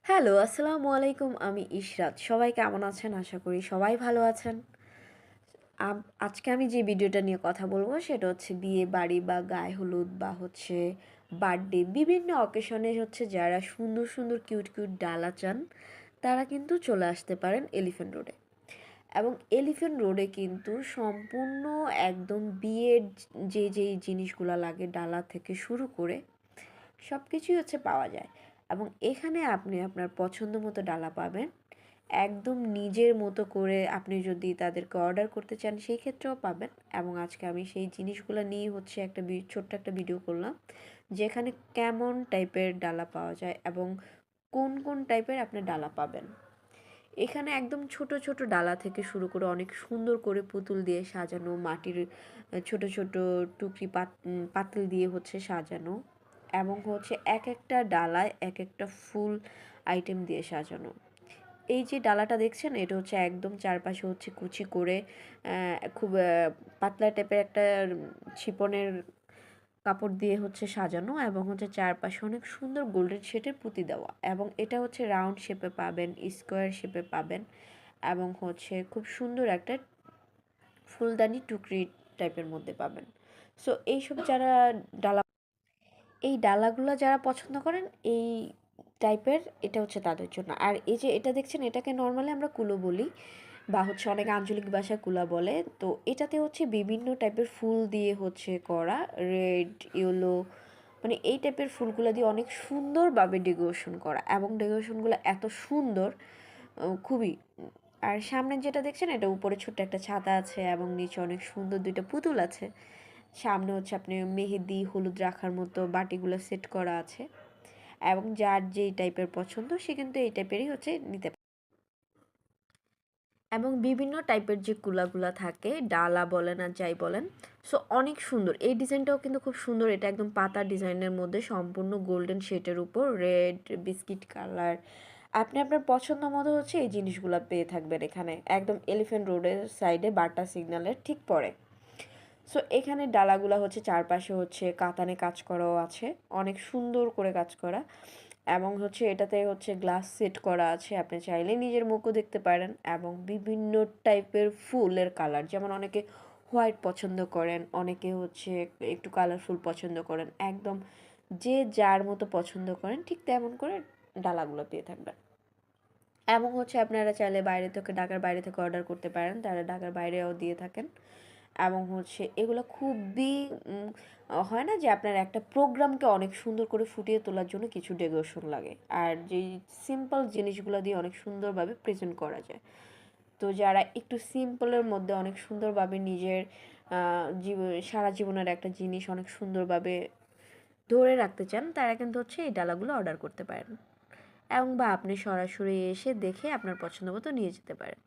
Hello, আসসালামু আলাইকুম। আমি ইশরাত। সবাই কেমন আছেন? আশা করি সবাই ভালো আছেন। আজকে আমি যে ভিডিওটা নিয়ে কথা বলবো সেটা হচ্ছে বিয়ে বাড়ি বা গায়ে হলুদ বা হচ্ছে বার্থডে বিভিন্ন অকেশনে হচ্ছে যারা সুন্দর সুন্দর কিউট কিউট ডালা চান তারা কিন্তু চলে আসতে পারেন এলিফ্যান্ট রোডে। এবং এলিফ্যান্ট রোডে কিন্তু সম্পূর্ণ একদম বিয়ের যেই জিনিসগুলো লাগে ডালা থেকে শুরু করে সব কিছুই হচ্ছে পাওয়া যায়। এবং এখানে আপনি আপনার পছন্দ মতো ডালা পাবেন। একদম নিজের মতো করে আপনি যদি তাদেরকে অর্ডার করতে চান সেই ক্ষেত্রেও পাবেন। এবং আজকে আমি সেই জিনিসগুলো নিয়ে হচ্ছে ছোট্ট একটা ভিডিও করলাম, যেখানে কেমন টাইপের ডালা পাওয়া যায় এবং কোন কোন টাইপের আপনি ডালা পাবেন। এখানে একদম ছোট ছোট ডালা থেকে শুরু করে অনেক সুন্দর করে পুতুল দিয়ে সাজানো, মাটির ছোট ছোট পাতিল দিয়ে হচ্ছে সাজানো, এবং হচ্ছে এক একটা ডালায় এক একটা ফুল আইটেম দিয়ে সাজানো। এই যে ডালাটা দেখছেন এটা হচ্ছে একদম চারপাশে হচ্ছে কুচি করে খুব পাতলা টাইপের একটা ছিপনের কাপড় দিয়ে হচ্ছে সাজানো, এবং হচ্ছে চারপাশে অনেক সুন্দর গোল্ডেন শেডের পুঁতি দেওয়া, এবং এটা হচ্ছে রাউন্ড শেপে পাবেন, স্কোয়ার শেপে পাবেন, এবং হচ্ছে খুব সুন্দর একটা ফুলদানি টুকরি টাইপের মধ্যে পাবেন। সো এইসব যারা ডালা এই ডালাগুলো যারা পছন্দ করেন এই টাইপের, এটা হচ্ছে তাদের জন্য। আর এই যে এটা দেখছেন এটাকে নর্মালি আমরা কুলো বলি বা হচ্ছে অনেক আঞ্চলিক ভাষায় কুলা বলে। তো এটাতে হচ্ছে বিভিন্ন টাইপের ফুল দিয়ে হচ্ছে করা, রেড, ইয়েলো, মানে এই টাইপের ফুলগুলো দিয়ে অনেক সুন্দরভাবে ডেকোরেশন করা, এবং ডেকোরেশনগুলো এত সুন্দর, খুবই। আর সামনে যেটা দেখছেন এটা উপরে ছোট্ট একটা ছাতা আছে এবং নিচে অনেক সুন্দর দুইটা পুতুল আছে। সামনে হচ্ছে আপনি মেহেদি হলুদ রাখার মতো বাটিগুলো সেট করা আছে, এবং যার যেই টাইপের পছন্দ সে কিন্তু এই টাইপেরই হচ্ছে নিতে পারে। এবং বিভিন্ন টাইপের যে কুলাগুলা থাকে, ডালা বলেন আর যাই বলেন, সো অনেক সুন্দর। এই ডিজাইনটাও কিন্তু খুব সুন্দর। এটা একদম পাতা ডিজাইনের মধ্যে সম্পূর্ণ গোল্ডেন শেডের উপর রেড বিস্কিট কালার। আপনি আপনার পছন্দ মতো হচ্ছে এই জিনিসগুলো পেয়ে থাকবেন এখানে, একদম এলিফ্যান্ট রোডের সাইডে বাটা সিগন্যালের ঠিক পরে। সো এখানে ডালাগুলা হচ্ছে চারপাশে হচ্ছে কাতানে কাজ করাও আছে, অনেক সুন্দর করে কাজ করা, এবং হচ্ছে এটাতে হচ্ছে গ্লাস সেট করা আছে, আপনি চাইলে নিজের মুখও দেখতে পারেন। এবং বিভিন্ন টাইপের ফুলের কালার, যেমন অনেকে হোয়াইট পছন্দ করেন, অনেকে হচ্ছে একটু কালারফুল পছন্দ করেন, একদম যে যার মতো পছন্দ করেন ঠিক তেমন করে ডালাগুলো পেয়ে থাকবেন। এবং হচ্ছে আপনারা চাইলে ঢাকার বাইরে থেকে অর্ডার করতে পারেন, তারা ঢাকার বাইরেও দিয়ে থাকেন। এবং হচ্ছে এগুলো খুবই হয় না যে আপনার একটা প্রোগ্রামকে অনেক সুন্দর করে ফুটিয়ে তোলার জন্য কিছু ডেকোরেশন লাগে, আর যেই সিম্পল জিনিসগুলো দিয়ে অনেক সুন্দরভাবে প্রেজেন্ট করা যায়। তো যারা একটু সিম্পলের মধ্যে অনেক সুন্দরভাবে নিজের সারা জীবনের একটা জিনিস অনেক সুন্দরভাবে ধরে রাখতে চান, তারা কিন্তু হচ্ছে এই ডালাগুলো অর্ডার করতে পারেন, এবং বা আপনি সরাসরি এসে দেখে আপনার পছন্দ মতো নিয়ে যেতে পারেন।